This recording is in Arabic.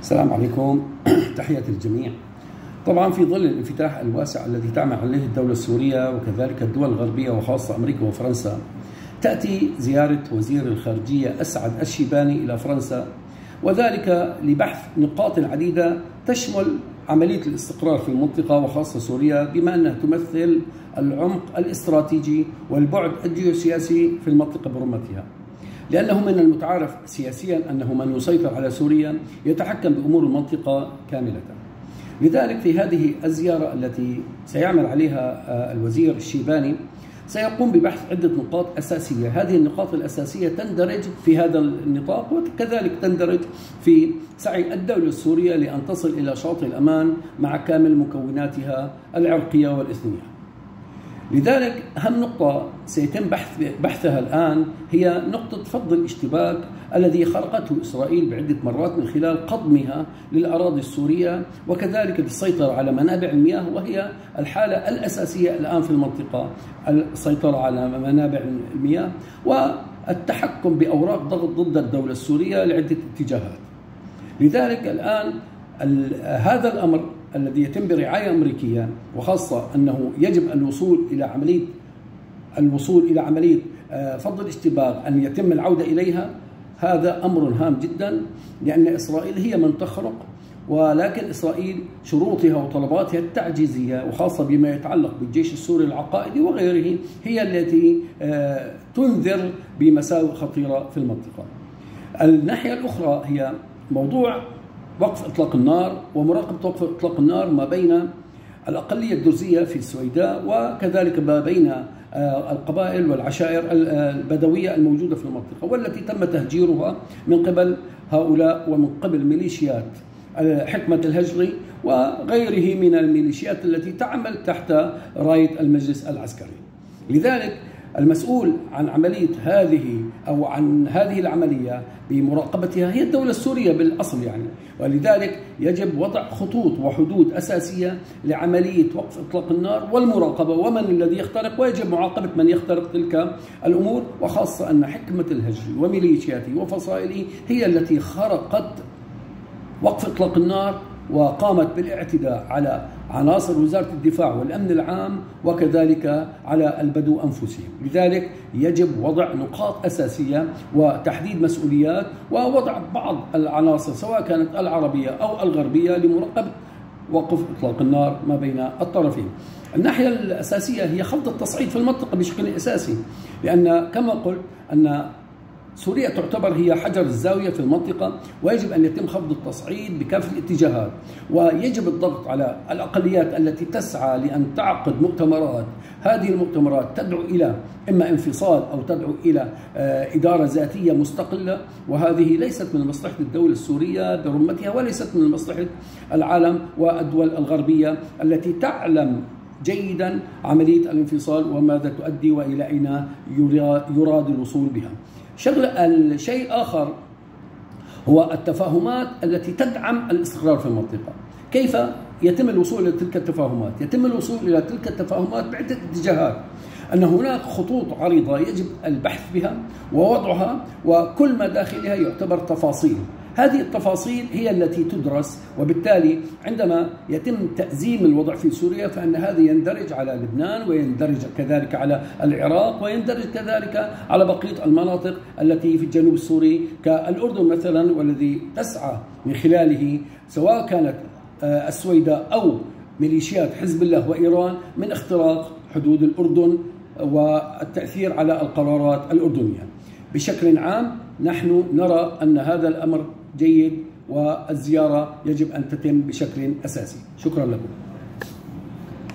السلام عليكم. تحياتي للجميع. طبعا في ظل الانفتاح الواسع الذي تعمل عليه الدولة السورية وكذلك الدول الغربية وخاصة أمريكا وفرنسا، تأتي زيارة وزير الخارجية أسعد الشيباني إلى فرنسا، وذلك لبحث نقاط عديدة تشمل عملية الاستقرار في المنطقة وخاصة سوريا، بما أنها تمثل العمق الاستراتيجي والبعد الجيوسياسي في المنطقة برمتها، لأنه من المتعارف سياسيا أنه من يسيطر على سوريا يتحكم بأمور المنطقة كاملة. لذلك في هذه الزيارة التي سيعمل عليها الوزير الشيباني سيقوم ببحث عدة نقاط أساسية. هذه النقاط الأساسية تندرج في هذا النطاق، وكذلك تندرج في سعي الدولة السورية لأن تصل إلى شاطئ الأمان مع كامل مكوناتها العرقية والإثنية. لذلك أهم نقطة سيتم بحثها الآن هي نقطة فض الاشتباك الذي خلقته إسرائيل بعدة مرات من خلال قضمها للأراضي السورية، وكذلك للسيطرة على منابع المياه، وهي الحالة الأساسية الآن في المنطقة، السيطرة على منابع المياه والتحكم بأوراق ضغط ضد الدولة السورية لعدة اتجاهات. لذلك الآن هذا الأمر الذي يتم برعاية أمريكية، وخاصة أنه يجب الوصول إلى عملية فض الاشتباك، أن يتم العودة إليها. هذا أمر هام جدا، لأن إسرائيل هي من تخرق، ولكن إسرائيل شروطها وطلباتها التعجيزية وخاصة بما يتعلق بالجيش السوري العقائدي وغيره هي التي تنذر بمساوئ خطيرة في المنطقة. الناحية الأخرى هي موضوع وقف إطلاق النار ومراقبة وقف إطلاق النار ما بين الأقلية الدرزية في السويداء وكذلك ما بين القبائل والعشائر البدوية الموجودة في المنطقة، والتي تم تهجيرها من قبل هؤلاء ومن قبل ميليشيات حكمة الهجري وغيره من الميليشيات التي تعمل تحت راية المجلس العسكري. لذلك المسؤول عن عملية عن هذه العملية بمراقبتها هي الدولة السورية بالأصل ولذلك يجب وضع خطوط وحدود أساسية لعملية وقف إطلاق النار والمراقبة ومن الذي يخترق، ويجب معاقبة من يخترق تلك الأمور، وخاصة أن حكمة الهجري وميليشياته وفصائله هي التي خرقت وقف إطلاق النار وقامت بالاعتداء على عناصر وزارة الدفاع والأمن العام وكذلك على البدو أنفسهم. لذلك يجب وضع نقاط أساسية وتحديد مسؤوليات ووضع بعض العناصر سواء كانت العربية أو الغربية لمراقبة وقف إطلاق النار ما بين الطرفين. الناحية الأساسية هي خفض التصعيد في المنطقة بشكل أساسي، لأن كما قلت أن سوريا تعتبر هي حجر الزاوية في المنطقة، ويجب أن يتم خفض التصعيد بكافة الاتجاهات، ويجب الضغط على الأقليات التي تسعى لأن تعقد مؤتمرات. هذه المؤتمرات تدعو إلى إما انفصال أو تدعو إلى إدارة ذاتية مستقلة، وهذه ليست من مصلحة الدولة السورية برمتها، وليست من مصلحة العالم والدول الغربية التي تعلم جيدا عملية الانفصال وماذا تؤدي وإلى أين يراد الوصول بها. الشيء آخر هو التفاهمات التي تدعم الاستقرار في المنطقة. كيف يتم الوصول إلى تلك التفاهمات؟ يتم الوصول إلى تلك التفاهمات بعدة اتجاهات. أن هناك خطوط عريضة يجب البحث بها ووضعها، وكل ما داخلها يعتبر تفاصيل. هذه التفاصيل هي التي تدرس، وبالتالي عندما يتم تأزيم الوضع في سوريا فإن هذا يندرج على لبنان، ويندرج كذلك على العراق، ويندرج كذلك على بقية المناطق التي في الجنوب السوري كالأردن مثلا، والذي تسعى من خلاله سواء كانت السويداء أو ميليشيات حزب الله وإيران من اختراق حدود الأردن والتأثير على القرارات الأردنية. بشكل عام نحن نرى أن هذا الأمر جيد، والزيارة يجب أن تتم بشكل أساسي. شكرا لكم.